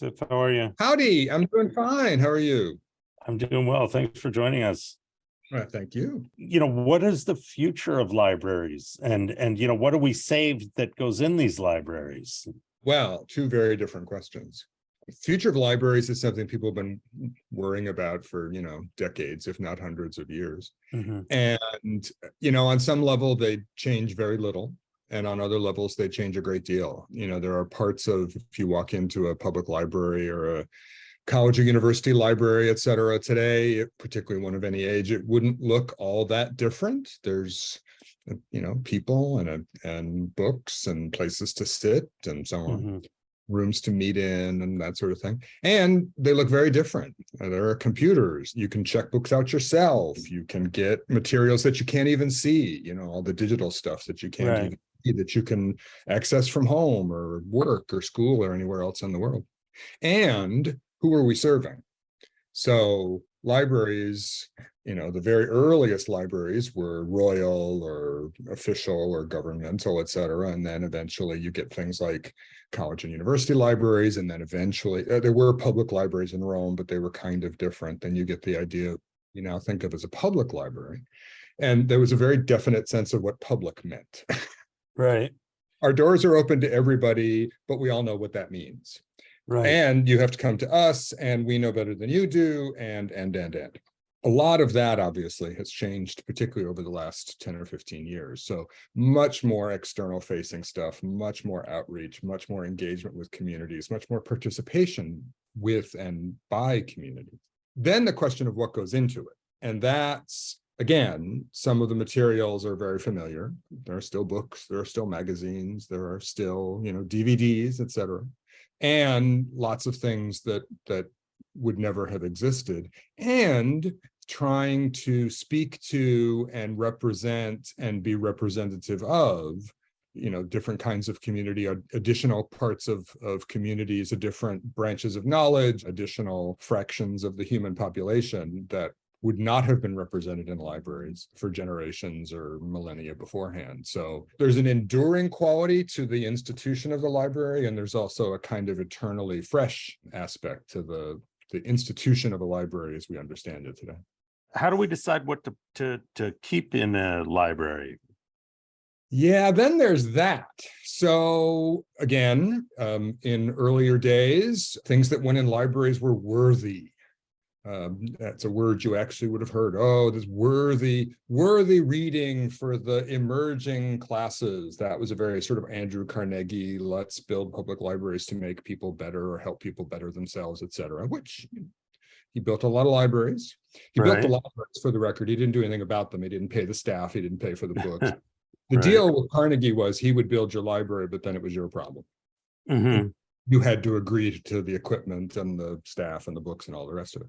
Joseph. How are you? Howdy, I'm doing fine. How are you? I'm doing well. Thanks for joining us. Thank you. What is the future of libraries? And what do we save that goes in these libraries? Well, two very different questions. The future of libraries is something people have been worrying about for, decades, if not hundreds of years. Mm-hmm. And, on some level, they change very little. And on other levels, they change a great deal. There are parts of, if you walk into a public library or a college or university library, et cetera, today, particularly one of any age, it wouldn't look all that different. There's, people and books and places to sit and so on, Mm-hmm. rooms to meet in and that sort of thing. And they look very different. There are computers. You can check books out yourself. You can get materials that you can't even see, all the digital stuff that you can't even see, that you can access from home or work or school or anywhere else in the world. And who are we serving? So libraries, the very earliest libraries were royal or official or governmental, et cetera. And then eventually you get things like college and university libraries. And then eventually there were public libraries in Rome, but they were kind of different. Then you get the idea you now think of as a public library. And there was a very definite sense of what public meant. Right. Our doors are open to everybody, but we all know what that means. Right. And you have to come to us, and we know better than you do, and. A lot of that obviously has changed, particularly over the last 10 or 15 years. So much more external facing stuff, much more outreach, much more engagement with communities, much more participation with and by communities. Then the question of what goes into it. And that's, again, some of the materials are very familiar. There are still books, there are still magazines, there are still, DVDs, et cetera. And lots of things that would never have existed, and trying to speak to and represent and be representative of, different kinds of community, additional parts of communities, different branches of knowledge, additional fractions of the human population that would not have been represented in libraries for generations or millennia beforehand. So there's an enduring quality to the institution of the library, and there's also a kind of eternally fresh aspect to the institution of a library as we understand it today. How do we decide what to keep in a library? Yeah, then there's that. So again, in earlier days, things that went in libraries were worthy. That's a word you actually would have heard. Oh, this worthy reading for the emerging classes. That was a very sort of Andrew Carnegie, let's build public libraries to make people better or help people better themselves, et cetera, which he built a lot of libraries. He built the libraries, for the record. He didn't do anything about them. He didn't pay the staff. He didn't pay for the books. The deal with Carnegie was he would build your library, but then it was your problem. Mm-hmm. You had to agree to the equipment and the staff and the books and all the rest of it.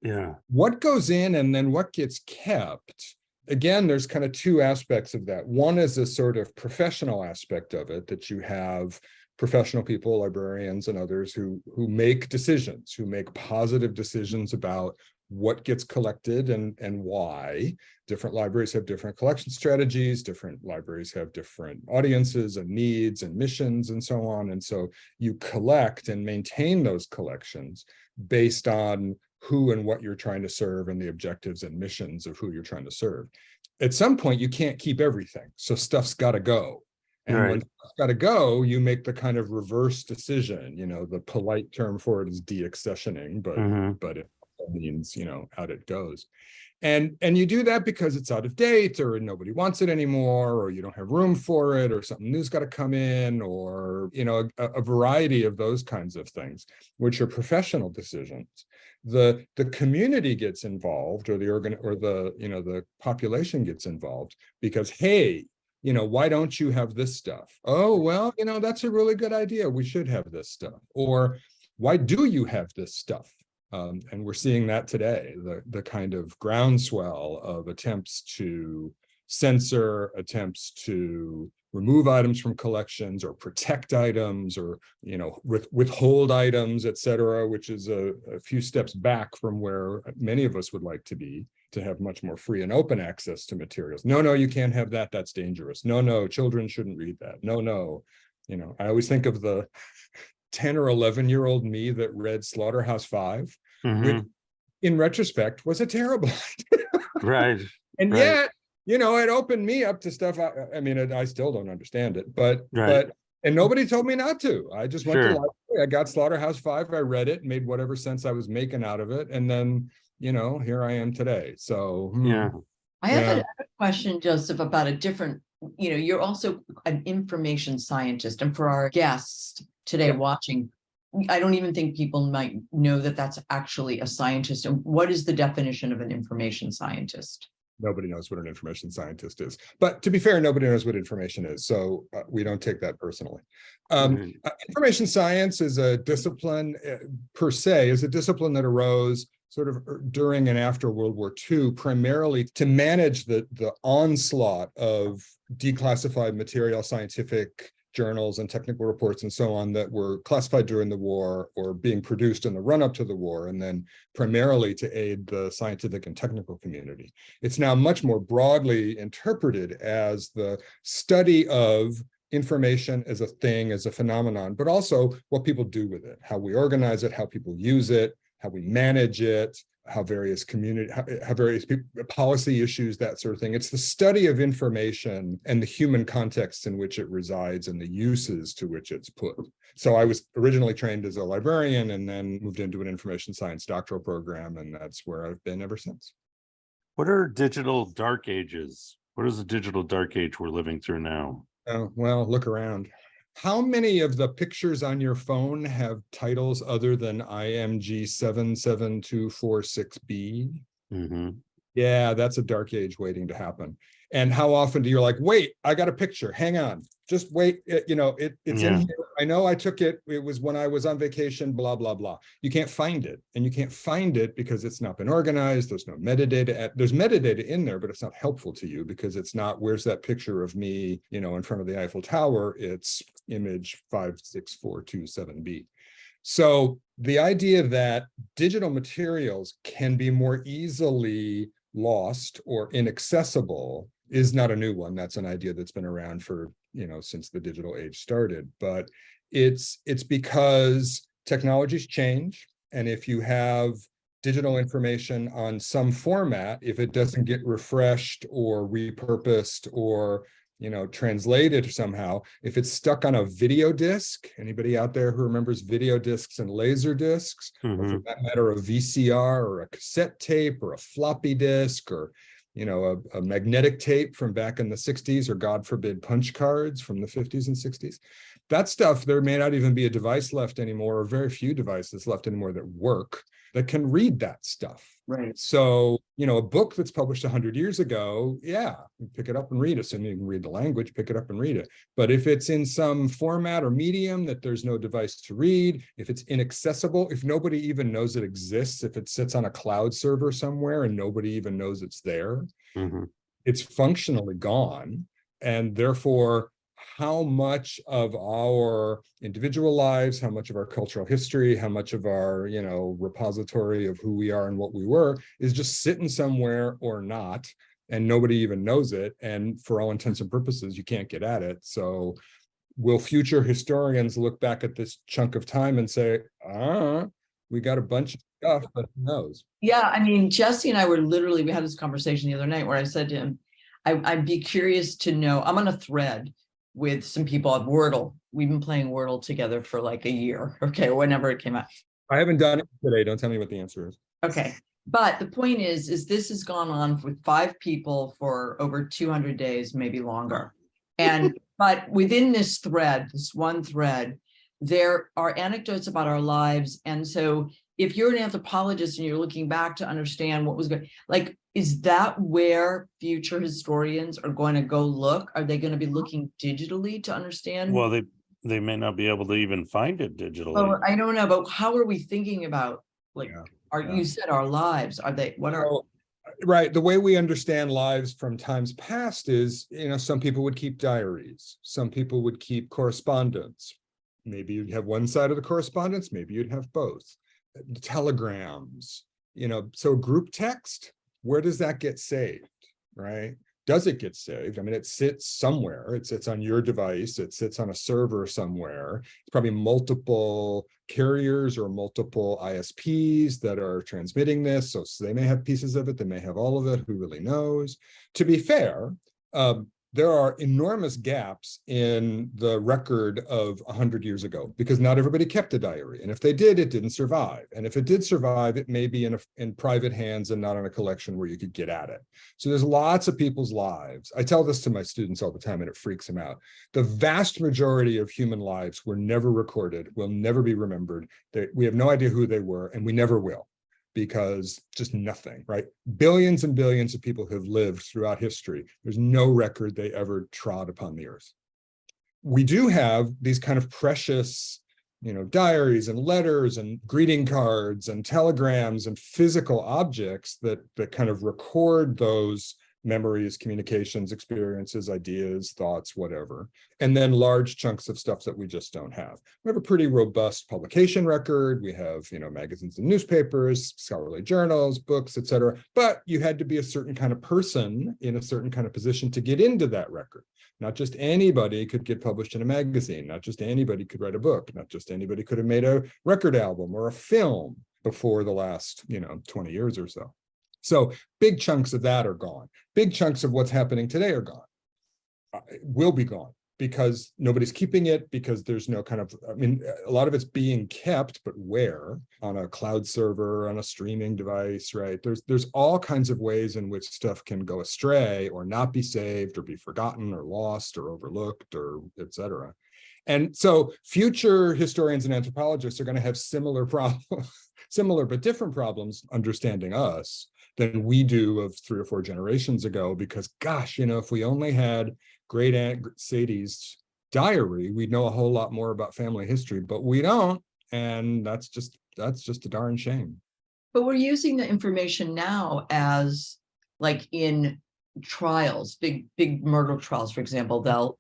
Yeah. What goes in and then what gets kept? Again, there's kind of two aspects of that. One is a sort of professional aspect of it, that you have professional people, librarians and others who make decisions, who make positive decisions about what gets collected and why. Different libraries have different collection strategies, different libraries have different audiences and needs and missions and so on. And so you collect and maintain those collections based on who and what you're trying to serve and the objectives and missions of who you're trying to serve. At some point, you can't keep everything. So stuff's got to go. And when stuff's got to go, you make the kind of reverse decision. The polite term for it is deaccessioning, but it means, out it goes. And you do that because it's out of date, or nobody wants it anymore, or you don't have room for it, or something new's got to come in, or a variety of those kinds of things, which are professional decisions. The community gets involved, or the population gets involved because, hey, why don't you have this stuff? Oh, well, that's a really good idea. We should have this stuff. Or why do you have this stuff? And we're seeing that today, the kind of groundswell of attempts to censor, attempts to remove items from collections or protect items or, withhold items, et cetera, which is a few steps back from where many of us would like to be, to have much more free and open access to materials. No, you can't have that. That's dangerous. No, children shouldn't read that. No. I always think of the 10 or 11-year-old me that read Slaughterhouse-Five, which in retrospect was a terrible idea. Right. And right. yet, you know, it opened me up to stuff. I mean, I still don't understand it, but and nobody told me not to. I just went to the library. I got Slaughterhouse-Five. I read it, made whatever sense I was making out of it, and then, you know, here I am today. So I have a question, Joseph, about a different. You know, you're also an information scientist, and for our guests today watching, I don't even think people might know that that's actually a scientist. And what is the definition of an information scientist? Nobody knows what an information scientist is. But to be fair, nobody knows what information is. So we don't take that personally. Information science is a discipline per se, is a discipline that arose sort of during and after World War II, primarily to manage the onslaught of declassified material, scientific journals and technical reports and so on that were classified during the war or being produced in the run-up to the war, and then primarily to aid the scientific and technical community. It's now much more broadly interpreted as the study of information as a thing, as a phenomenon, but also what people do with it, how we organize it, how people use it, how we manage it, how various policy issues, that sort of thing. It's the study of information and the human contexts in which it resides and the uses to which it's put. So I was originally trained as a librarian and then moved into an information science doctoral program, and that's where I've been ever since. What are digital dark ages? What is the digital dark age we're living through now? Oh, well, look around. How many of the pictures on your phone have titles other than IMG 77246B? Yeah, that's a dark age waiting to happen. And how often do you like, wait, I got a picture, hang on, just wait, it's in here. I know I took it, it was when I was on vacation, blah, blah, blah. You can't find it. And you can't find it because it's not been organized. There's no metadata. There's metadata in there, but it's not helpful to you because it's not, where's that picture of me, in front of the Eiffel Tower? It's image 56427B. So the idea that digital materials can be more easily lost or inaccessible is not a new one. That's an idea that's been around for, since the digital age started. But it's because technologies change. And if you have digital information on some format, if it doesn't get refreshed or repurposed or translated somehow, if it's stuck on a video disc, anybody out there who remembers video discs and laser discs, or for that matter, a VCR or a cassette tape or a floppy disk or, a magnetic tape from back in the 60s, or God forbid, punch cards from the 50s and 60s, that stuff, there may not even be a device left anymore, or very few devices left anymore that work, that can read that stuff. Right. So, a book that's published 100 years ago, pick it up and read it. Assuming you can read the language, pick it up and read it. But if it's in some format or medium that there's no device to read, if it's inaccessible, if nobody even knows it exists, if it sits on a cloud server somewhere and nobody even knows it's there, it's functionally gone. And therefore, how much of our individual lives, how much of our cultural history, how much of our, repository of who we are and what we were is just sitting somewhere or not, and nobody even knows it. And for all intents and purposes, you can't get at it. So will future historians look back at this chunk of time and say, we got a bunch of stuff, but who knows? Yeah, I mean, Jesse and I we had this conversation the other night where I said to him, I'd be curious to know, I'm on a thread with some people at Wordle. We've been playing Wordle together for like a year, whenever it came out. I haven't done it today. Don't tell me what the answer is. Okay. But the point is this has gone on with 5 people for over 200 days, maybe longer. But within this one thread, there are anecdotes about our lives. And so if you're an anthropologist and you're looking back to understand what was going, is that where future historians are going to go look? Are they going to be looking digitally to understand? Well, they may not be able to even find it digitally. Well, I don't know, but how are we thinking about, you said our lives, right. The way we understand lives from times past is, some people would keep diaries. Some people would keep correspondence. Maybe you'd have one side of the correspondence. Maybe you'd have both. Telegrams, so group text, where does that get saved, right? does it get saved? I mean, it sits somewhere. It sits on your device. It sits on a server somewhere. It's probably multiple carriers or multiple ISPs that are transmitting this. So they may have pieces of it. They may have all of it. Who really knows? To be fair, there are enormous gaps in the record of 100 years ago because not everybody kept a diary. And if they did, it didn't survive. And if it did survive, it may be in private hands and not in a collection where you could get at it. So there's lots of people's lives. I tell this to my students all the time and it freaks them out. The vast majority of human lives were never recorded, will never be remembered. We have no idea who they were, and we never will. Because just nothing, right? Billions and billions of people have lived throughout history. There's no record they ever trod upon the earth. We do have these kind of precious, diaries and letters and greeting cards and telegrams and physical objects that kind of record those memories, communications, experiences, ideas, thoughts, whatever. And then large chunks of stuff that we just don't have. We have a pretty robust publication record. We have, magazines and newspapers, scholarly journals, books, etc. But you had to be a certain kind of person in a certain kind of position to get into that record. Not just anybody could get published in a magazine. Not just anybody could write a book. Not just anybody could have made a record album or a film before the last, 20 years or so. So big chunks of that are gone. Big chunks of what's happening today are gone, will be gone because nobody's keeping it, because there's no kind of, a lot of it's being kept, but where? On a cloud server, on a streaming device, right? There's all kinds of ways in which stuff can go astray or not be saved or be forgotten or lost or overlooked or et cetera. And so future historians and anthropologists are going to have similar problems, similar but different problems understanding us than we do of 3 or 4 generations ago, because gosh, if we only had great Aunt Sadie's diary, we'd know a whole lot more about family history, but we don't. And that's just a darn shame. But we're using the information now as like in trials, big murder trials, for example, they'll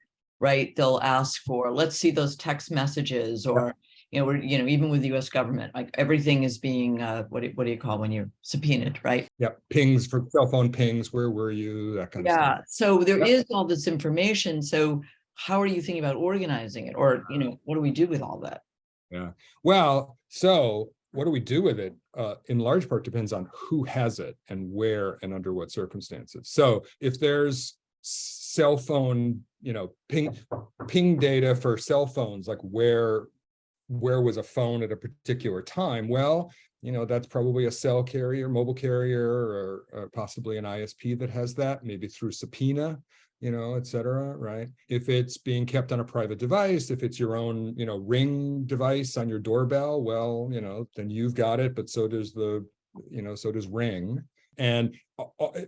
ask for, let's see those text messages, or even with the U.S. government, like everything is being what do you call when you're subpoenaed, right? Yeah, pings for cell phone pings. Where were you? That kind of stuff. Yeah. So there is all this information. So how are you thinking about organizing it, or what do we do with all that? Yeah. Well, so what do we do with it? In large part depends on who has it and where and under what circumstances. So if there's cell phone, ping data for cell phones, like where was a phone at a particular time? Well, that's probably a cell carrier, mobile carrier, or possibly an ISP that has that, maybe through subpoena, et cetera, right? If it's being kept on a private device, if it's your own, Ring device on your doorbell, well, then you've got it, but so does so does Ring. And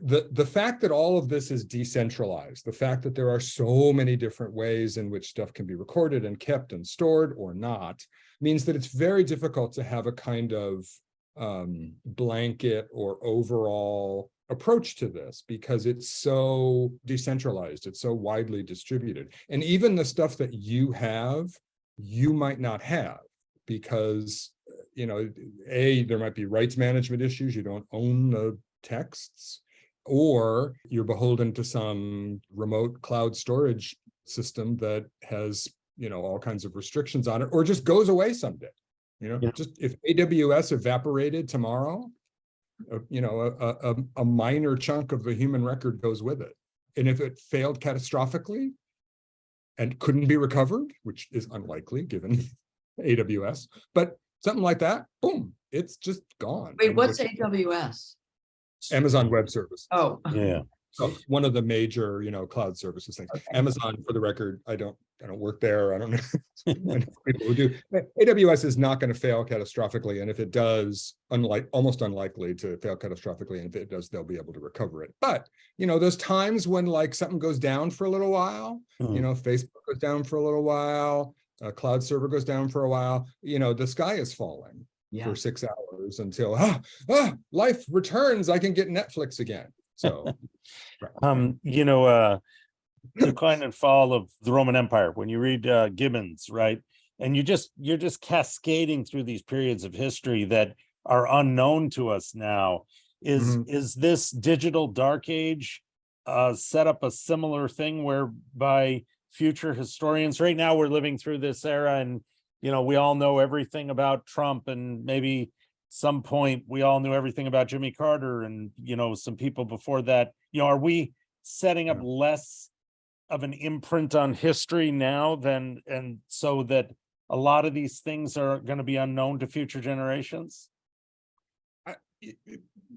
the fact that all of this is decentralized, the fact that there are so many different ways in which stuff can be recorded and kept and stored or not, means that it's very difficult to have a kind of blanket or overall approach to this, because it's so decentralized, it's so widely distributed. And even the stuff that you have, you might not have, because there might be rights management issues. You don't own the texts, or you're beholden to some remote cloud storage system that has all kinds of restrictions on it, or just goes away someday. Just if AWS evaporated tomorrow, a minor chunk of the human record goes with it. And if it failed catastrophically and couldn't be recovered, which is unlikely given AWS, but something like that, boom, it's just gone. Wait, what's AWS? Amazon Web Services. Oh, Yeah. So one of the major, cloud services things. Okay. Amazon, for the record, I don't work there. I don't know. I know people who do. AWS is not going to fail catastrophically, and if it does, almost unlikely to fail catastrophically. And if it does, they'll be able to recover it. But those times when like something goes down for a little while, Facebook goes down for a little while, a cloud server goes down for a while. The sky is falling for 6 hours until life returns. I can get Netflix again. So, the decline and fall of the Roman Empire, when you read Gibbons, right? And you're just cascading through these periods of history that are unknown to us now. Is this digital dark age set up a similar thing whereby future historians, right now we're living through this era, and we all know everything about Trump, and maybe some point we all knew everything about Jimmy Carter, and some people before that. Are we setting up less of an imprint on history now and so that a lot of these things are going to be unknown to future generations?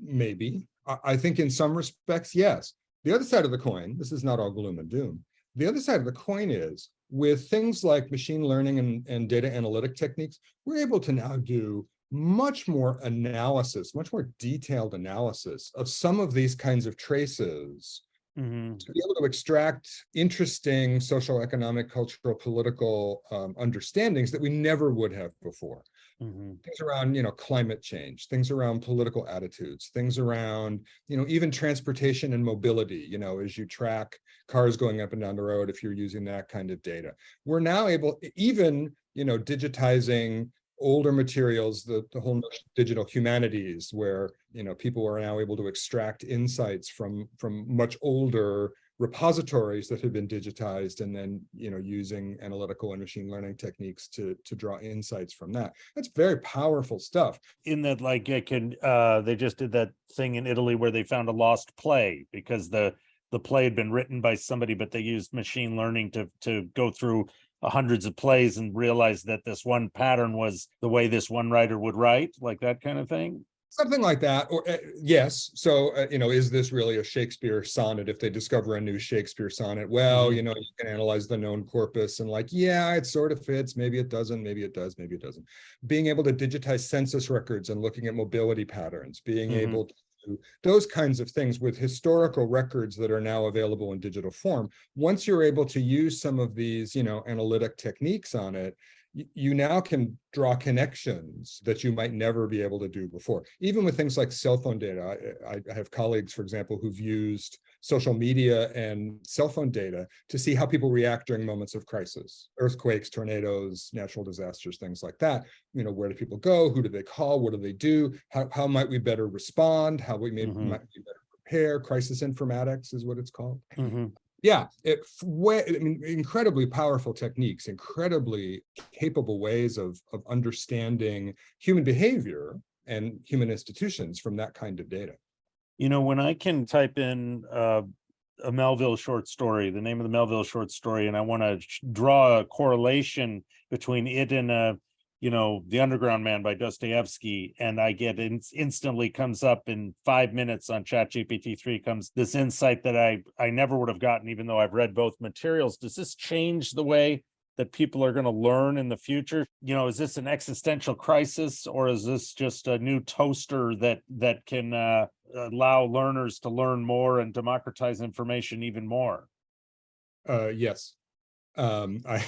Maybe. I think in some respects, yes. The other side of the coin, this is not all gloom and doom. The other side of the coin is, with things like machine learning and data analytic techniques, we're able to now do much more analysis, much more detailed analysis of some of these kinds of traces, to be able to extract interesting social, economic, cultural, political understandings that we never would have before. Things around, climate change, things around political attitudes, things around, even transportation and mobility, as you track cars going up and down the road, if you're using that kind of data. We're now able, even, digitizing older materials, the whole notion of digital humanities, where, people are now able to extract insights from much older repositories that have been digitized, and then using analytical and machine learning techniques to draw insights from that. That's very powerful stuff. In that, like, they just did that thing in Italy where they found a lost play because the play had been written by somebody, but they used machine learning to go through hundreds of plays and realize that this one pattern was the way this one writer would write, like that kind of thing. Something like that, or yes. So, is this really a Shakespeare sonnet? If they discover a new Shakespeare sonnet, well, you can analyze the known corpus and it sort of fits. Maybe it doesn't, maybe it does, maybe it doesn't. Being able to digitize census records and looking at mobility patterns, being able to do those kinds of things with historical records that are now available in digital form. Once you're able to use some of these, analytic techniques on it, you now can draw connections that you might never be able to do before. Even with things like cell phone data, I have colleagues, for example, who've used social media and cell phone data to see how people react during moments of crisis, earthquakes, tornadoes, natural disasters, things like that. Where do people go? Who do they call? What do they do? How might we better respond? How we might be better prepare? Crisis informatics is what it's called. Yeah, incredibly powerful techniques, incredibly capable ways of understanding human behavior and human institutions from that kind of data. When I can type in a Melville short story, the name of the Melville short story, and I want to draw a correlation between it and The Underground Man by Dostoevsky, and I get instantly comes up in 5 minutes on ChatGPT-3 comes this insight that I never would have gotten, even though I've read both materials. Does this change the way that people are going to learn in the future? Is this an existential crisis, or is this just a new toaster that can allow learners to learn more and democratize information even more? Yes. I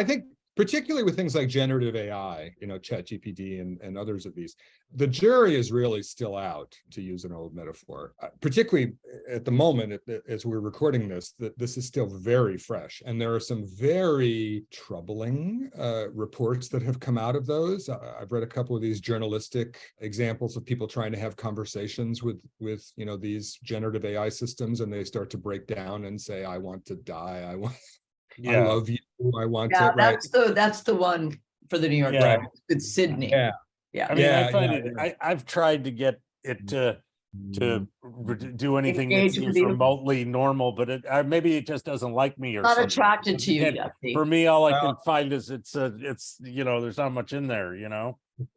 think, particularly with things like generative AI, ChatGPT and others of these, the jury is really still out, to use an old metaphor, particularly at the moment, as we're recording this, that this is still very fresh. And there are some very troubling reports that have come out of those. I've read a couple of these journalistic examples of people trying to have conversations with these generative AI systems, and they start to break down and say, I want to die. I love you. I want to. Right. That's the one for the New York Times. It's Sydney. Yeah. I mean, I find I've tried to get it to do anything that seems remotely normal, but maybe it just doesn't like me or not something. Attracted to you. Jesse. For me, all I can find is it's there's not much in there.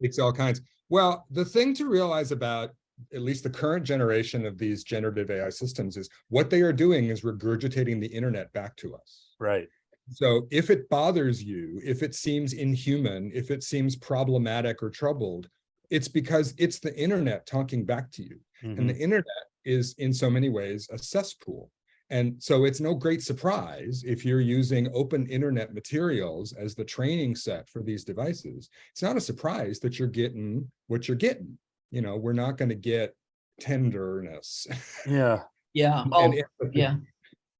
It's all kinds. Well, the thing to realize about at least the current generation of these generative AI systems is what they are doing is regurgitating the internet back to us. Right. So if it bothers you, if it seems inhuman, if it seems problematic or troubled, it's because it's the internet talking back to you. And the internet is in so many ways a cesspool. And so it's no great surprise if you're using open internet materials as the training set for these devices. It's not a surprise that you're getting what you're getting. We're not going to get tenderness. Yeah.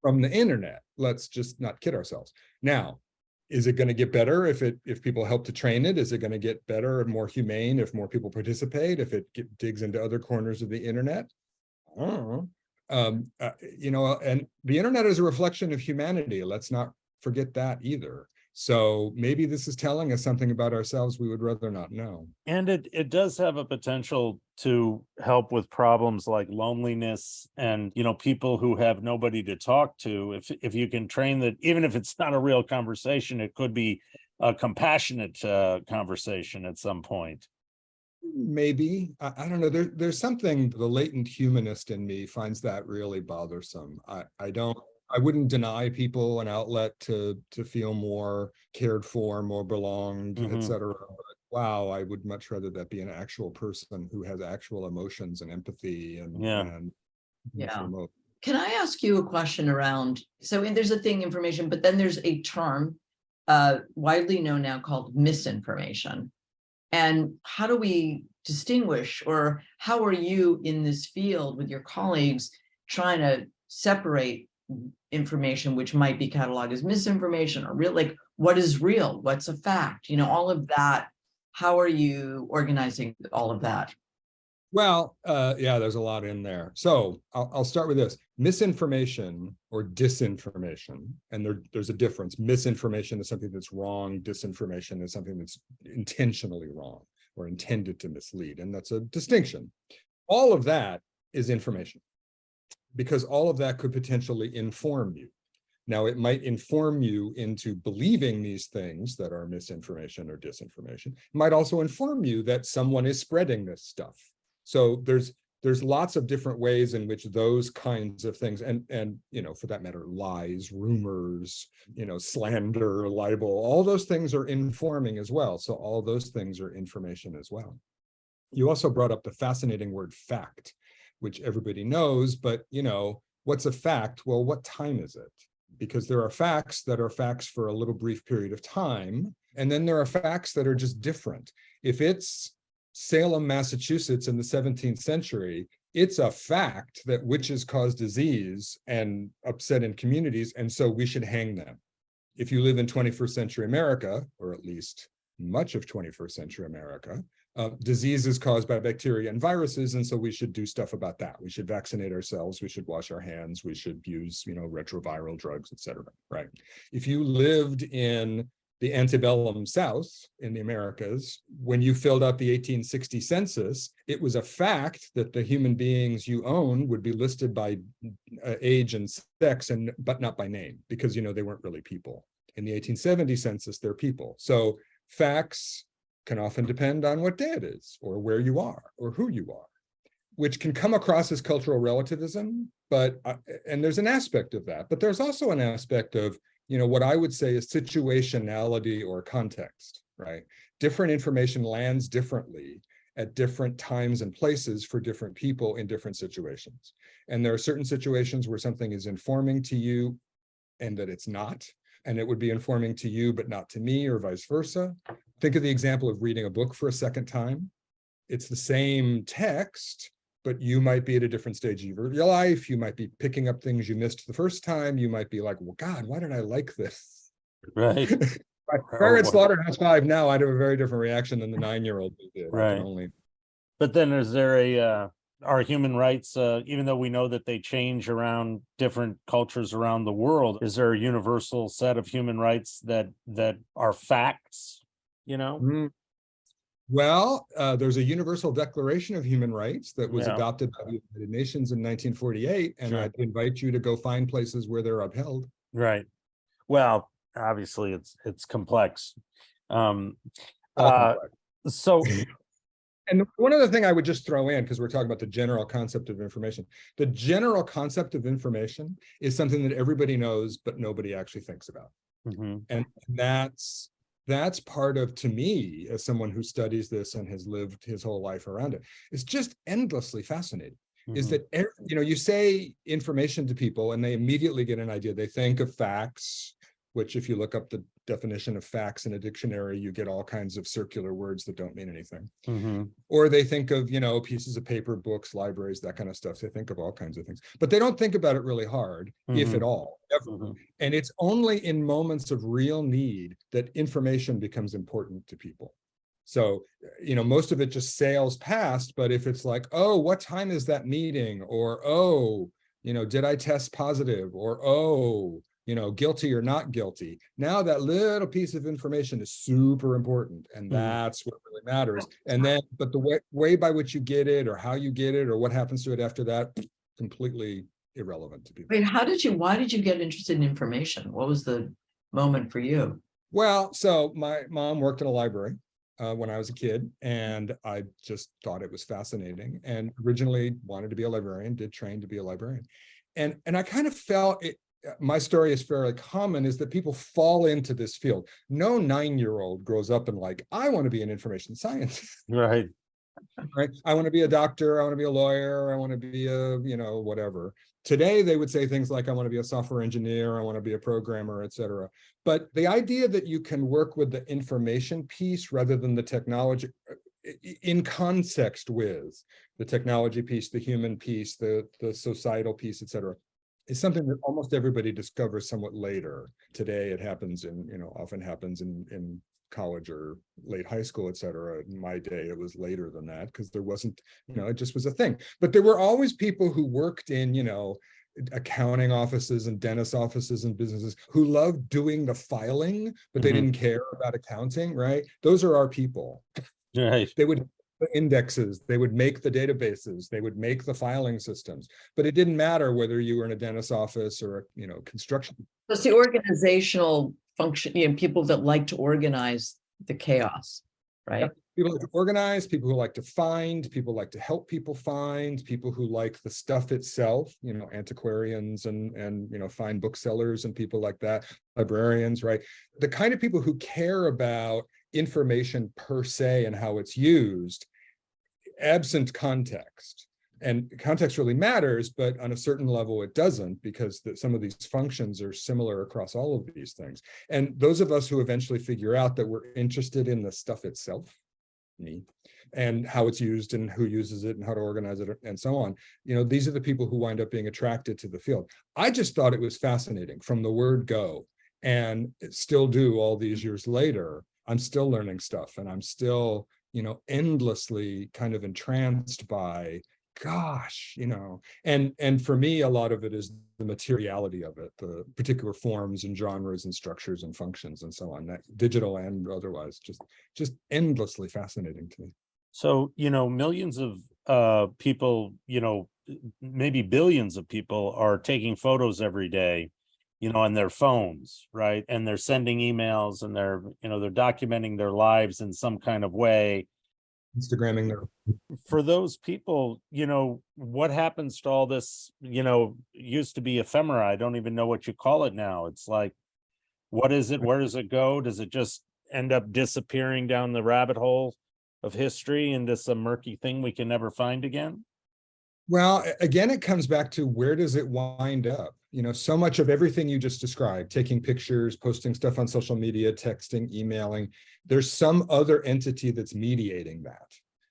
From the internet. Let's just not kid ourselves. Now, is it going to get better if people help to train it? Is it going to get better and more humane if more people participate? If it digs into other corners of the internet? I don't know. And the internet is a reflection of humanity. Let's not forget that either. So maybe this is telling us something about ourselves we would rather not know. And it does have a potential to help with problems like loneliness and, people who have nobody to talk to. If you can train that, even if it's not a real conversation, it could be a compassionate conversation at some point. Maybe. I don't know. There's something, the latent humanist in me finds that really bothersome. I wouldn't deny people an outlet to feel more cared for, more belonged, etc. Wow, I would much rather that be an actual person who has actual emotions and empathy and Can I ask you a question around, there's a thing, information, but then there's a term widely known now called misinformation. And how do we distinguish, or how are you in this field with your colleagues trying to separate information which might be cataloged as misinformation or real, like what is real, what's a fact, all of that? How are you organizing all of that? Well, there's a lot in there. So I'll start with this. Misinformation or disinformation, and there's a difference. Misinformation is something that's wrong. Disinformation is something that's intentionally wrong or intended to mislead, and that's a distinction. All of that is information, because all of that could potentially inform you. Now, it might inform you into believing these things that are misinformation or disinformation. It might also inform you that someone is spreading this stuff. So there's lots of different ways in which those kinds of things, and for that matter, lies, rumors, slander, libel, all those things are informing as well. So all those things are information as well. You also brought up the fascinating word fact, which everybody knows, but what's a fact? Well, what time is it? Because there are facts that are facts for a little brief period of time, and then there are facts that are just different. If it's Salem, Massachusetts in the 17th century, it's a fact that witches cause disease and upset in communities, and so we should hang them. If you live in 21st century America, or at least much of 21st century America, disease is caused by bacteria and viruses, and so we should do stuff about that. We should vaccinate ourselves, we should wash our hands, we should use, retroviral drugs, etc. Right? If you lived in the antebellum South in the Americas, when you filled out the 1860 census, it was a fact that the human beings you own would be listed by age and sex, but not by name, because they weren't really people. In the 1870 census, they're people. So facts can often depend on what day it is, or where you are, or who you are, which can come across as cultural relativism. But and there's an aspect of that, but there's also an aspect of what I would say is situationality or context, right? Different information lands differently at different times and places for different people in different situations. And there are certain situations where something is informing to you and that it's not, and it would be informing to you, but not to me, or vice versa. Think of the example of reading a book for a second time. It's the same text, but you might be at a different stage of your life. You might be picking up things you missed the first time. You might be like, well, God, why did I like this? Right. If I read Slaughterhouse-Five now, I'd have a very different reaction than the 9-year-old did. Right. But then is there are human rights, even though we know that they change around different cultures around the world, is there a universal set of human rights that are facts, Well, there's a Universal Declaration of Human Rights that was adopted by the United Nations in 1948, and I'd invite you to go find places where they're upheld. Right. Well, obviously, it's complex. So. And one other thing I would just throw in, because we're talking about the general concept of information. The general concept of information is something that everybody knows, but nobody actually thinks about. And that's part of, to me, as someone who studies this and has lived his whole life around it, it's just endlessly fascinating. Is that, you say information to people and they immediately get an idea. They think of facts, which if you look up the definition of facts in a dictionary, you get all kinds of circular words that don't mean anything. Or they think of, pieces of paper, books, libraries, that kind of stuff. They think of all kinds of things, but they don't think about it really hard, if at all, ever. And it's only in moments of real need that information becomes important to people. So, most of it just sails past, but if it's like, oh, what time is that meeting? Or, oh, did I test positive, or, oh, guilty or not guilty. Now that little piece of information is super important, and that's what really matters. And then, but the way by which you get it, or how you get it, or what happens to it after that, completely irrelevant to people. Wait, why did you get interested in information? What was the moment for you? Well, so my mom worked in a library when I was a kid, and I just thought it was fascinating, and originally wanted to be a librarian, did train to be a librarian. And I kind of felt it. My story is fairly common, is that people fall into this field. No 9-year-old grows up and like, I want to be an information scientist. Right. Right. I want to be a doctor. I want to be a lawyer. I want to be a, whatever. Today, they would say things like, I want to be a software engineer. I want to be a programmer, et cetera. But the idea that you can work with the information piece rather than the technology, in context with the technology piece, the human piece, the societal piece, et cetera, is something that almost everybody discovers somewhat later. Today, it happens often happens in college or late high school, et cetera. In my day, it was later than that, because there wasn't, it just was a thing. But there were always people who worked in, accounting offices and dentist offices and businesses who loved doing the filing, but they didn't care about accounting, right? Those are our people. Right. They would the indexes, they would make the databases, they would make the filing systems, but it didn't matter whether you were in a dentist's office or construction. It's the organizational function, people that like to organize the chaos, right? Yep. People like to organize, people who like to find, people like to help people find, people who like the stuff itself, antiquarians and fine booksellers and people like that, librarians, right? The kind of people who care about information per se and how it's used, absent context. And context really matters, but on a certain level it doesn't, because some of these functions are similar across all of these things. And those of us who eventually figure out that we're interested in the stuff itself, and how it's used and who uses it and how to organize it and so on, these are the people who wind up being attracted to the field. I just thought it was fascinating from the word go, and still do all these years later. I'm still learning stuff, and I'm still, endlessly kind of entranced by, gosh, and for me, a lot of it is the materiality of it, the particular forms and genres and structures and functions and so on, that digital and otherwise, just endlessly fascinating to me. So, millions of people, maybe billions of people are taking photos every day, on their phones, right? And they're sending emails, and they're documenting their lives in some kind of way. Instagramming their. For those people, what happens to all this, used to be ephemera. I don't even know what you call it now. It's like, what is it? Where does it go? Does it just end up disappearing down the rabbit hole of history into some murky thing we can never find again? Well, again, it comes back to, where does it wind up? So much of everything you just described, taking pictures, posting stuff on social media, texting, emailing, there's some other entity that's mediating that.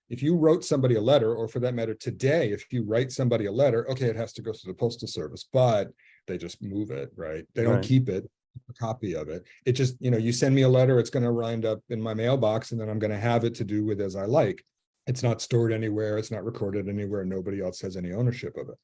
If you wrote somebody a letter, or for that matter, today, if you write somebody a letter, okay, it has to go through the postal service, but they just move it, right? They don't keep it, a copy of it. It just, you send me a letter, it's going to wind up in my mailbox, and then I'm going to have it to do with as I like. It's not stored anywhere. It's not recorded anywhere. Nobody else has any ownership of it.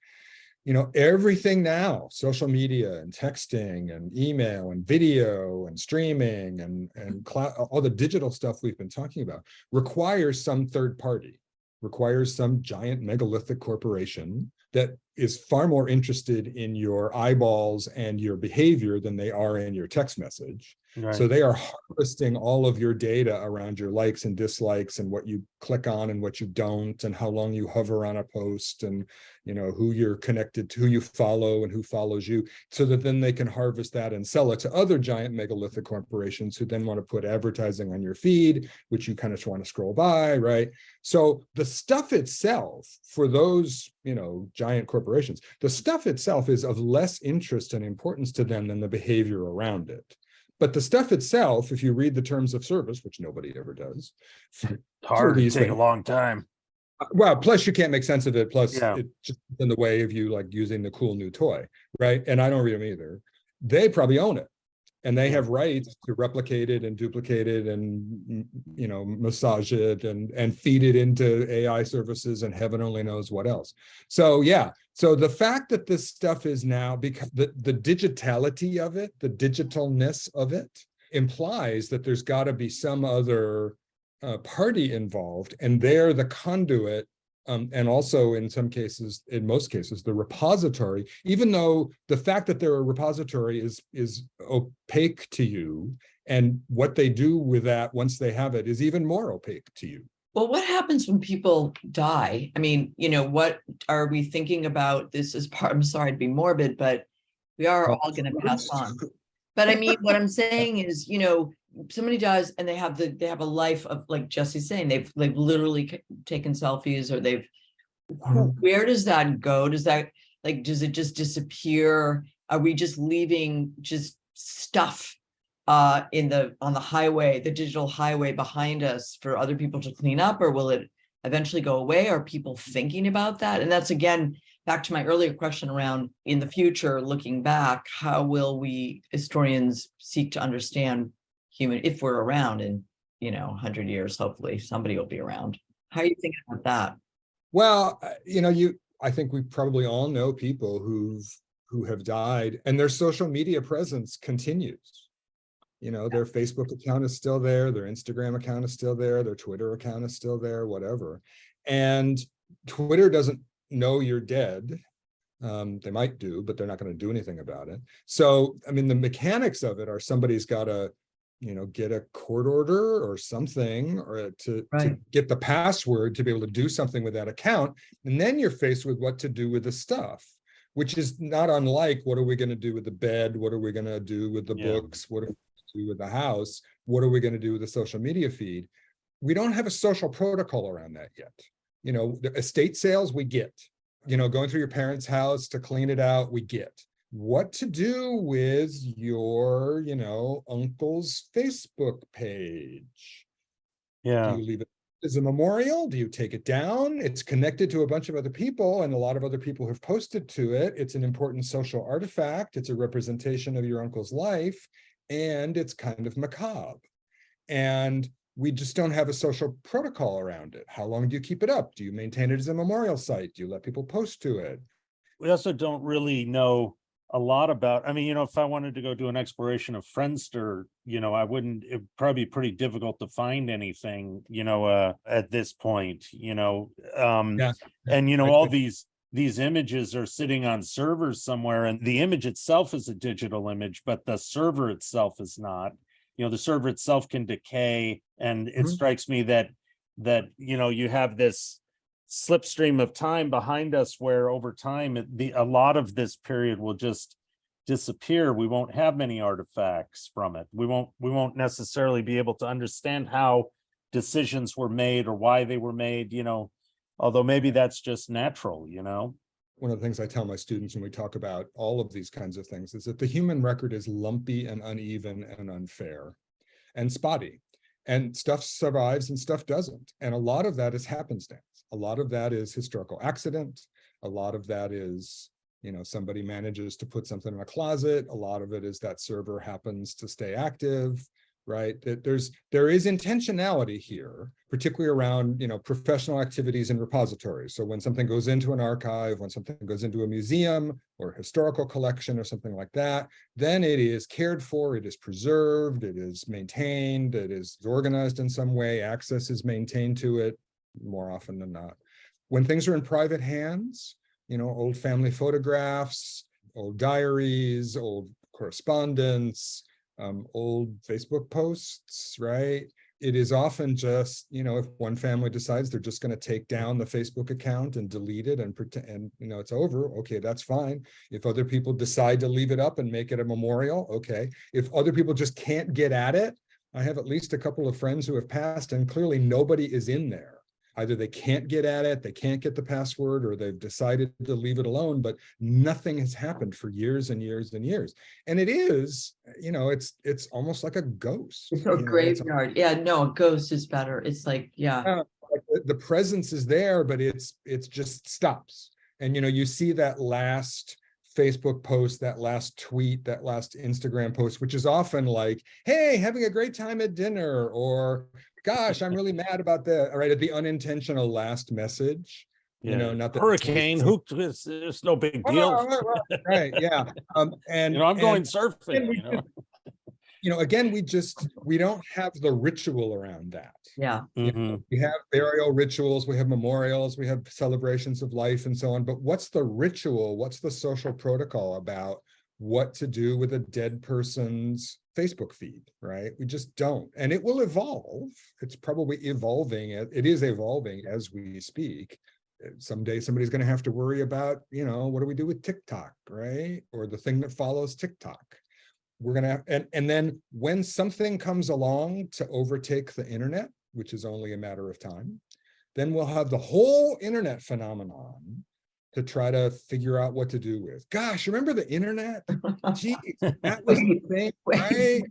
Everything now, social media and texting and email and video and streaming and all the digital stuff we've been talking about, requires some third party, requires some giant megalithic corporation that is far more interested in your eyeballs and your behavior than they are in your text message. Right. So they are harvesting all of your data around your likes and dislikes, and what you click on and what you don't, and how long you hover on a post, and who you're connected to, who you follow and who follows you, so that then they can harvest that and sell it to other giant megalithic corporations who then want to put advertising on your feed, which you kind of want to scroll by, right? So the stuff itself, for those giant corporations, the stuff itself is of less interest and importance to them than the behavior around it. But the stuff itself, if you read the terms of service, which nobody ever does, it's hard to take a long time. Well, plus you can't make sense of it. Plus, it's just in the way of you like using the cool new toy, right? And I don't read them either. They probably own it. And they Yeah. have rights to replicate it and duplicate it and, massage it and feed it into AI services and heaven only knows what else. So, yeah. So the fact that this stuff is now, because the digitality of it, the digitalness of it implies that there's got to be some other party involved, and they're the conduit. And also in most cases, the repository, even though the fact that they're a repository is opaque to you, and what they do with that once they have it is even more opaque to you. Well, what happens when people die? I mean, what are we thinking about? This is part, I'm sorry to be morbid, but we are all going to pass on. But I mean, what I'm saying is, somebody dies and they have a life of, like Jesse's saying, they've literally taken selfies, or where does that go? Does it just disappear? Are we just leaving just stuff on the highway, the digital highway behind us for other people to clean up, or will it eventually go away? Are people thinking about that? And that's, again, back to my earlier question around, in the future, looking back, how will we historians seek to understand human, if we're around in 100 years? Hopefully somebody will be around. How are you thinking about that? Well, I think we probably all know people who have died, and their social media presence continues. Their Facebook account is still there, their Instagram account is still there, their Twitter account is still there, whatever. And Twitter doesn't know you're dead. They might do, but they're not going to do anything about it. So, I mean, the mechanics of it are somebody's got to, get a court order or something, or to get the password to be able to do something with that account. And then you're faced with what to do with the stuff, which is not unlike, what are we going to do with the bed? What are we going to do with the books? What are we going to do with the house? What are we going to do with the social media feed? We don't have a social protocol around that yet. The estate sales, we get. Going through your parents' house to clean it out, we get. What to do with your, uncle's Facebook page? Yeah. Do you leave it as a memorial? Do you take it down? It's connected to a bunch of other people, and a lot of other people have posted to it. It's an important social artifact. It's a representation of your uncle's life, and it's kind of macabre. And we just don't have a social protocol around it. How long do you keep it up? Do you maintain it as a memorial site? Do you let people post to it? We also don't really know a lot about, if I wanted to go do an exploration of Friendster, it'd probably be pretty difficult to find anything, at this point, and all these images are sitting on servers somewhere, and the image itself is a digital image, but the server itself is not. The server itself can decay, and it strikes me that you have this slipstream of time behind us where over time a lot of this period will just disappear. We won't have many artifacts from it. We won't necessarily be able to understand how decisions were made or why they were made, although maybe that's just natural. One of the things I tell my students when we talk about all of these kinds of things is that the human record is lumpy and uneven and unfair and spotty, and stuff survives and stuff doesn't. And a lot of that is happenstance. A lot of that is historical accident. A lot of that is, somebody manages to put something in a closet. A lot of it is that server happens to stay active, right? There is intentionality here, particularly around, professional activities in repositories. So when something goes into an archive, when something goes into a museum or a historical collection or something like that, then it is cared for, it is preserved, it is maintained, it is organized in some way, access is maintained to it more often than not. When things are in private hands, old family photographs, old diaries, old correspondence, old Facebook posts, right? It is often just, if one family decides they're just going to take down the Facebook account and delete it and pretend, and it's over, okay, that's fine. If other people decide to leave it up and make it a memorial, okay. If other people just can't get at it, I have at least a couple of friends who have passed, and clearly nobody is in there. Either they can't get at it, they can't get the password, or they've decided to leave it alone, but nothing has happened for years and years and years. And it is, it's almost like a ghost. It's a graveyard. A ghost is better. It's like, the presence is there, but it's just stops. And, you see that last Facebook post, that last tweet, that last Instagram post, which is often like, hey, having a great time at dinner, or gosh, I'm really mad about that. All right, the unintentional last message. You know, not that hurricane. It's no big deal. Right. Yeah. And I'm going surfing. Again, we don't have the ritual around that. Yeah. We have burial rituals, we have memorials, we have celebrations of life and so on. But what's the ritual? What's the social protocol about what to do with a dead person's Facebook feed, right? We just don't. And it will evolve. It's probably evolving. It is evolving as we speak. Someday somebody's going to have to worry about, what do we do with TikTok, right? Or the thing that follows TikTok. We're going to, and then when something comes along to overtake the internet, which is only a matter of time, then we'll have the whole internet phenomenon to try to figure out what to do with. Gosh, remember the internet? Geez, that was the thing, right?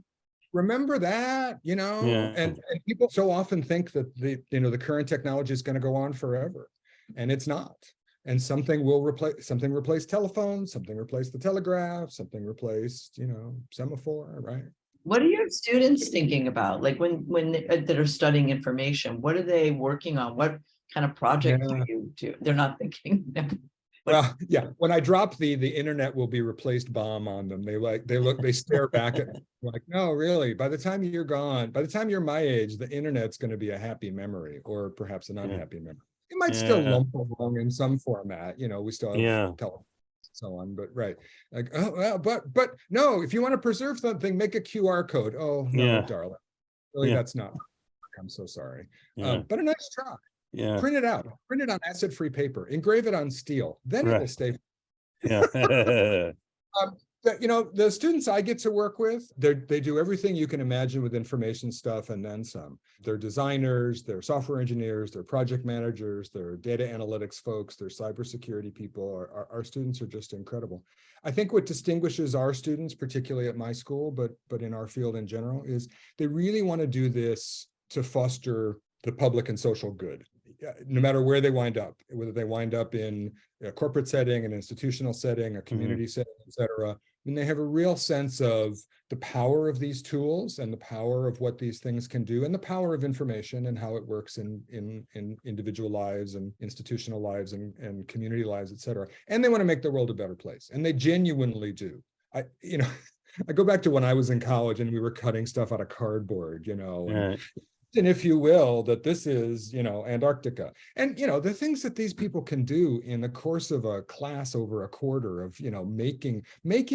Remember that, and people so often think that the current technology is going to go on forever. And it's not. And something replace telephones, something replace the telegraph, something replaced, semaphore, right? What are your students thinking about? Like when that are studying information, what are they working on? What kind of project do you do? They're not thinking. Well, yeah. When I drop the internet will be replaced bomb on them, they stare back at me like, no, really, by the time you're gone, by the time you're my age, the internet's going to be a happy memory, or perhaps an unhappy memory. It might still lump along in some format, we still have television and so on, but right. Like, oh, well, but no, if you want to preserve something, make a QR code. Oh, no, darling. Really, that's not. I'm so sorry. But a nice try. Yeah. Print it out. Print it on acid-free paper. Engrave it on steel. Then it will stay. Yeah. The students I get to work with, they do everything you can imagine with information stuff and then some. They're designers, they're software engineers, they're project managers, they're data analytics folks, they're cybersecurity people. Our students are just incredible. I think what distinguishes our students, particularly at my school, but in our field in general, is they really want to do this to foster the public and social good. No matter where they wind up, whether they wind up in a corporate setting, an institutional setting, a community setting, et cetera, and they have a real sense of the power of these tools and the power of what these things can do and the power of information and how it works in individual lives and institutional lives and community lives, et cetera. And they want to make the world a better place. And they genuinely do. I go back to when I was in college and we were cutting stuff out of cardboard, and if you will, that this is, Antarctica. And, the things that these people can do in the course of a class over a quarter of, making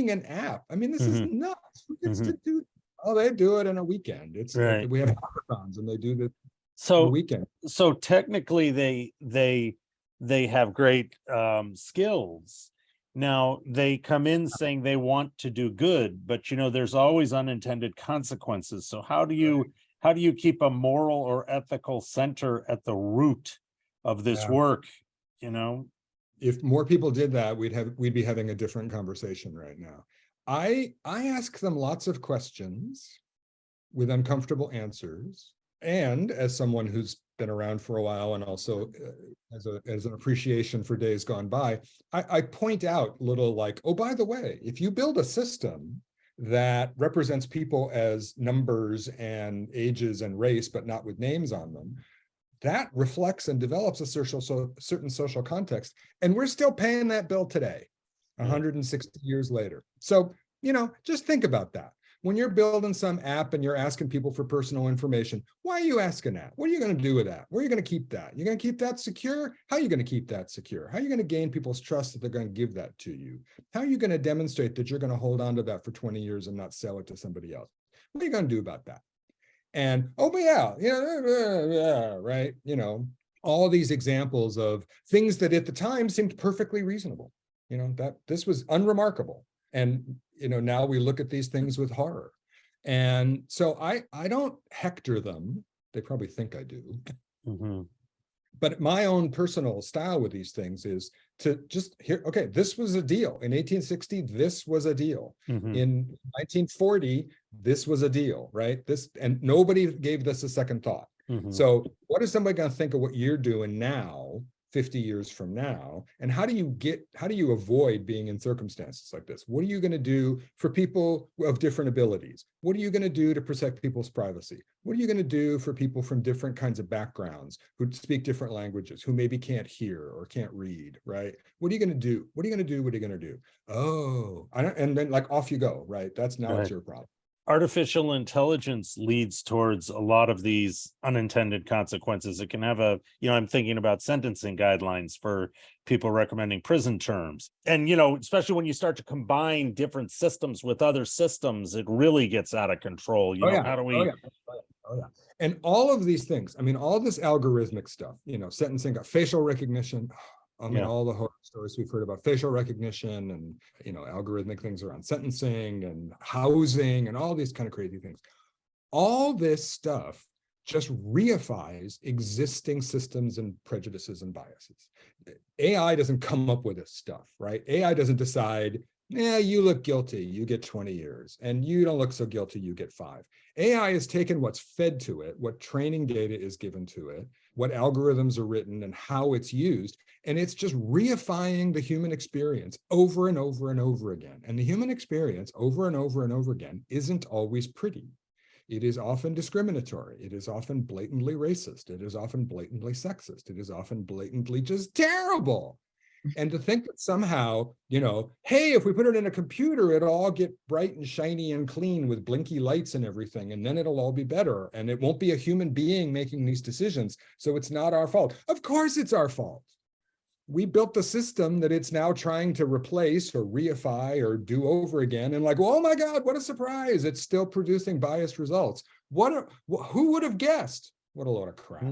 an app. I mean, this is nuts. Who gets to do? Oh, they do it in a weekend. It's right. We have hackathons and they do this in a weekend. So technically they have great skills. Now they come in saying they want to do good, but there's always unintended consequences. So how do you keep a moral or ethical center at the root of this work? If more people did that, we'd be having a different conversation right now. I ask them lots of questions with uncomfortable answers. And as someone who's been around for a while and also as an appreciation for days gone by, I point out little like, oh, by the way, if you build a system that represents people as numbers and ages and race, but not with names on them, that reflects and develops a certain social context. And we're still paying that bill today, 160 years later. So, just think about that. When you're building some app and you're asking people for personal information, why are you asking that? What are you going to do with that? Where are you going to keep that? You're going to keep that secure? How are you going to keep that secure? How are you going to gain people's trust that they're going to give that to you? How are you going to demonstrate that you're going to hold on to that for 20 years and not sell it to somebody else? What are you going to do about that? And, oh, but right, all these examples of things that at the time seemed perfectly reasonable, that this was unremarkable. And, now we look at these things with horror. And so I don't hector them. They probably think I do. But my own personal style with these things is to just hear, okay, this was a deal. In 1860, this was a deal. In 1940, this was a deal, right? And nobody gave this a second thought. So what is somebody going to think of what you're doing now, 50 years from now? And how do you avoid being in circumstances like this? What are you going to do for people of different abilities? What are you going to do to protect people's privacy? What are you going to do for people from different kinds of backgrounds who speak different languages, who maybe can't hear or can't read, right? What are you going to do? What are you going to do? What are you going to do? Oh, and then like off you go, right? That's now it's your problem. Artificial intelligence leads towards a lot of these unintended consequences. It can have I'm thinking about sentencing guidelines for people recommending prison terms. And, especially when you start to combine different systems with other systems, it really gets out of control. How do we... Oh, yeah. And all of these things, I mean, all this algorithmic stuff, sentencing, facial recognition, all the horror stories we've heard about facial recognition and, algorithmic things around sentencing and housing and all these kind of crazy things. All this stuff just reifies existing systems and prejudices and biases. AI doesn't come up with this stuff, right? AI doesn't decide, you look guilty, you get 20 years, and you don't look so guilty, you get 5. AI has taken what's fed to it, what training data is given to it, what algorithms are written and how it's used, and it's just reifying the human experience over and over and over again. And the human experience over and over and over again isn't always pretty. It is often discriminatory. It is often blatantly racist. It is often blatantly sexist. It is often blatantly just terrible. And to think that somehow, hey, if we put it in a computer, it'll all get bright and shiny and clean with blinky lights and everything, and then it'll all be better. And it won't be a human being making these decisions. So it's not our fault. Of course it's our fault. We built the system that it's now trying to replace or reify or do over again. And oh my God, what a surprise. It's still producing biased results. Who would have guessed? What a load of crap.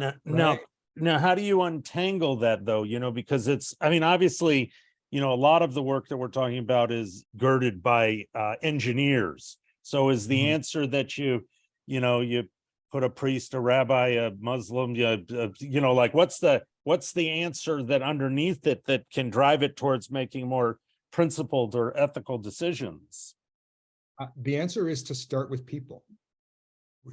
Now, how do you untangle that though? Because obviously, a lot of the work that we're talking about is girded by engineers. So is the answer that you put a priest, a rabbi, a Muslim, what's the answer that underneath it that can drive it towards making more principled or ethical decisions? The answer is to start with people.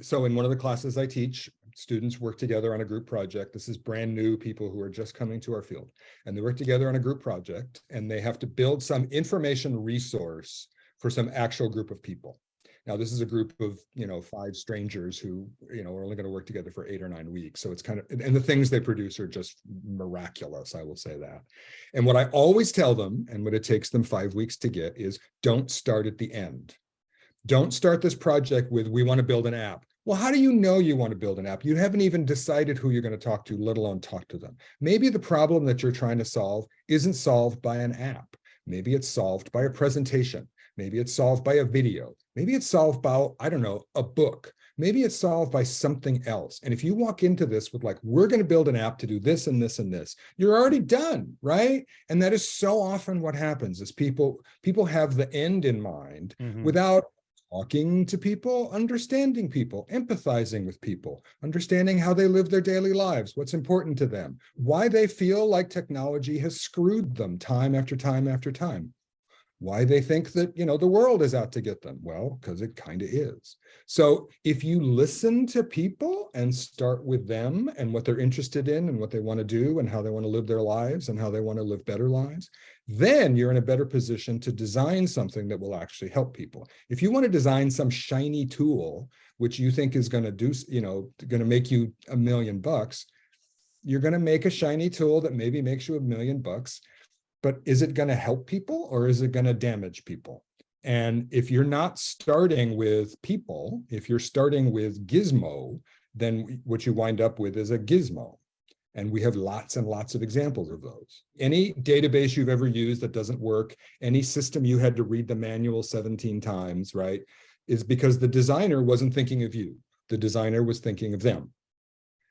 So in one of the classes I teach, students work together on a group project. This is brand new people who are just coming to our field. And they work together on a group project, and they have to build some information resource for some actual group of people. Now, this is a group of, 5 strangers who, are only going to work together for 8 or 9 weeks. So it's kind of, and the things they produce are just miraculous, I will say that. And what I always tell them, and what it takes them 5 weeks to get, is don't start at the end. Don't start this project with, we want to build an app. Well, how do you know you want to build an app? You haven't even decided who you're going to talk to, let alone talk to them. Maybe the problem that you're trying to solve isn't solved by an app. Maybe it's solved by a presentation. Maybe it's solved by a video. Maybe it's solved by, a book. Maybe it's solved by something else. And if you walk into this with we're going to build an app to do this and this and this, you're already done, right? And that is so often what happens is people have the end in mind without talking to people, understanding people, empathizing with people, understanding how they live their daily lives, what's important to them, why they feel like technology has screwed them time after time after time, why they think that, the world is out to get them. Well, because it kind of is. So if you listen to people and start with them and what they're interested in and what they want to do and how they want to live their lives and how they want to live better lives, then you're in a better position to design something that will actually help people. If you want to design some shiny tool, which you think is going to do, going to make you $1 million, you're going to make a shiny tool that maybe makes you $1 million. But is it going to help people or is it going to damage people? And if you're not starting with people, if you're starting with gizmo, then what you wind up with is a gizmo. And we have lots and lots of examples of those. Any database you've ever used that doesn't work, any system you had to read the manual 17 times, right, is because the designer wasn't thinking of you. The designer was thinking of them.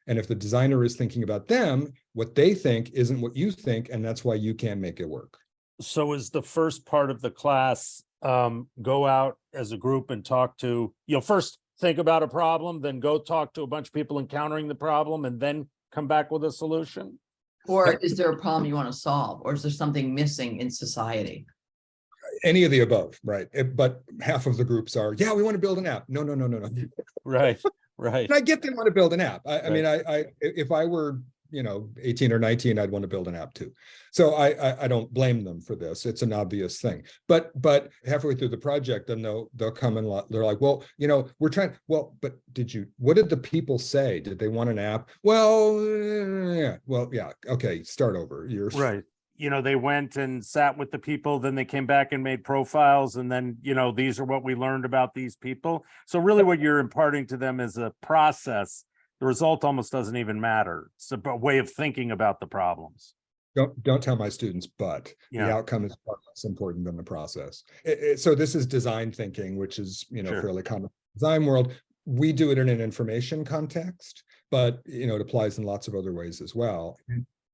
And if the designer is thinking about them, what they think isn't what you think, and that's why you can't make it work. So is the first part of the class go out as a group and talk to, first think about a problem, then go talk to a bunch of people encountering the problem, and then come back with a solution? Or is there a problem you want to solve? Or is there something missing in society? Any of the above, right? But half of the groups are, yeah, we want to build an app. No. Right. And I get they want to build an app. I Right. mean, if I were 18 or 19, I'd want to build an app too. So I don't blame them for this. It's an obvious thing. But halfway through the project, then they'll come and they're like, well, we're trying. Well, but what did the people say? Did they want an app? Well, yeah. Okay, start over. You're right. They went and sat with the people, then they came back and made profiles, and then, these are what we learned about these people. So really what you're imparting to them is a process. The result almost doesn't even matter. It's a way of thinking about the problems. Don't tell my students, but the outcome is far less important than the process. So this is design thinking, which is, Sure. fairly common in the design world. We do it in an information context, but, it applies in lots of other ways as well.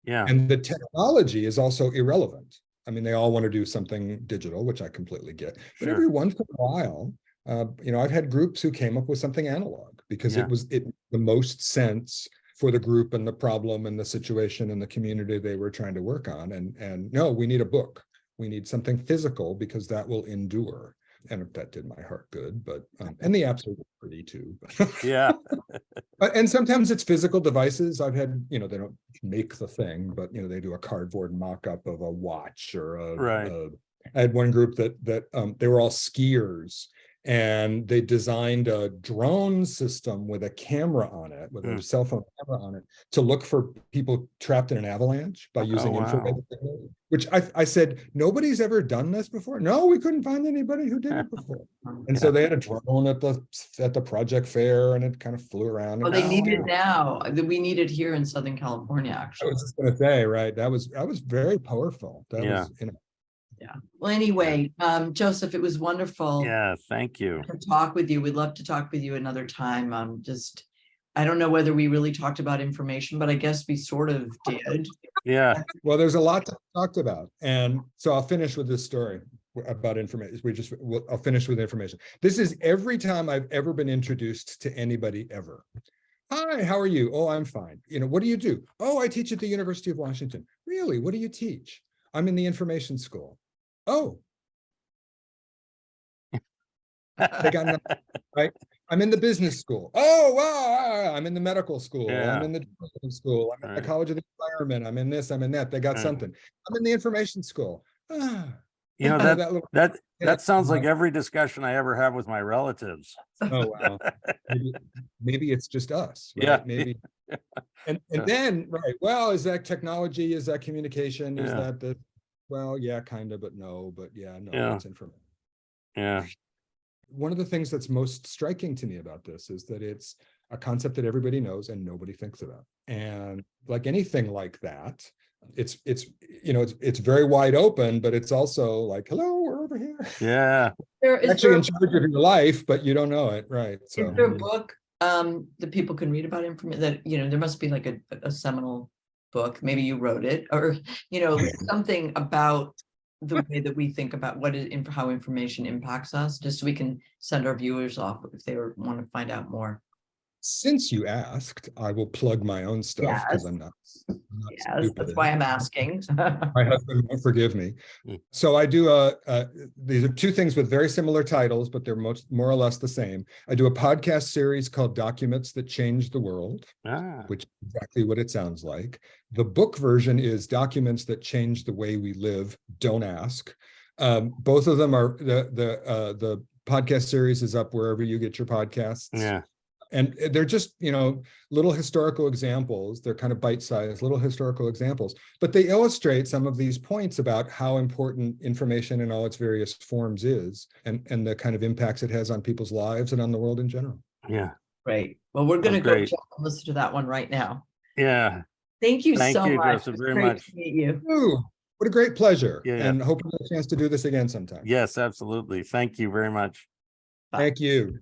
Yeah. And the technology is also irrelevant. I mean, they all want to do something digital, which I completely get. But Sure. every once in a while, I've had groups who came up with something analog because Yeah. it was the most sense for the group and the problem and the situation and the community they were trying to work on. And no, we need a book. We need something physical because that will endure. And that did my heart good, but and the apps are pretty too. Yeah. And sometimes it's physical devices. I've had, they don't make the thing, but they do a cardboard mock-up of a watch or Right. I had one group that they were all skiers, and they designed a drone system with a camera on it, with a cell phone camera on it, to look for people trapped in an avalanche by using infrared signals, which I said, nobody's ever done this before. No, we couldn't find anybody who did it before. And so they had a drone at the project fair, and it kind of flew around. Well, they need it now. We need it here in Southern California, I actually. was just going to say, right, that was very powerful. That was, Yeah. Well, anyway, Joseph, it was wonderful Yeah. Thank you. to talk with you. We'd love to talk with you another time. I don't know whether we really talked about information, but I guess we sort of did. Yeah. well, there's a lot to talk about. And so I'll finish with this story about information. I'll finish with information. This is every time I've ever been introduced to anybody ever. Hi, how are you? Oh, I'm fine. What do you do? Oh, I teach at the University of Washington. Really? What do you teach? I'm in the information school. Oh, they got nothing, right? I'm in the business school. Oh, wow. I'm in the medical school. Yeah. I'm in the journalism school. I'm in the Right. College of the Environment. I'm in this, I'm in that. They got Right. something. I'm in the information school. That sounds like every discussion I ever have with my relatives. Oh, wow. Maybe it's just us, right? Yeah. Maybe. And then, right, well, is that technology? Is that communication? Is Yeah. that well, yeah, kind of, but no, Yeah. it's information. Yeah. One of the things that's most striking to me about this is that it's a concept that everybody knows and nobody thinks about. And like anything like that, it's very wide open, but it's also like, hello, we're over here. Yeah. Is Actually there in charge of your life, but you don't know it, right? So is there a book that people can read about information that, there must be like a seminal book, maybe you wrote it, or, something about the way that we think about how information impacts us, just so we can send our viewers off if they want to find out more. Since you asked, I will plug my own stuff because I'm not Yes, stupid. that's why I'm asking. My husband won't forgive me. Mm. So I do these are two things with very similar titles, but they're more or less the same. I do a podcast series called Documents That Change the World, which is exactly what it sounds like. The book version is Documents That Change the Way We Live, Don't Ask. Both of them are the podcast series is up wherever you get your podcasts. Yeah. And they're just, little historical examples. They're kind of bite-sized little historical examples, but they illustrate some of these points about how important information in all its various forms is, and the kind of impacts it has on people's lives and on the world in general. Yeah. Great. Well, we're going to go Great. check and listen to that one right now. Yeah. Thank you Thank so you, much. Joseph, It's very great much. to meet you. Ooh, what a great pleasure. Yeah. And hope we get a chance to do this again sometime. Yes, absolutely. Thank you very much. Bye. Thank you.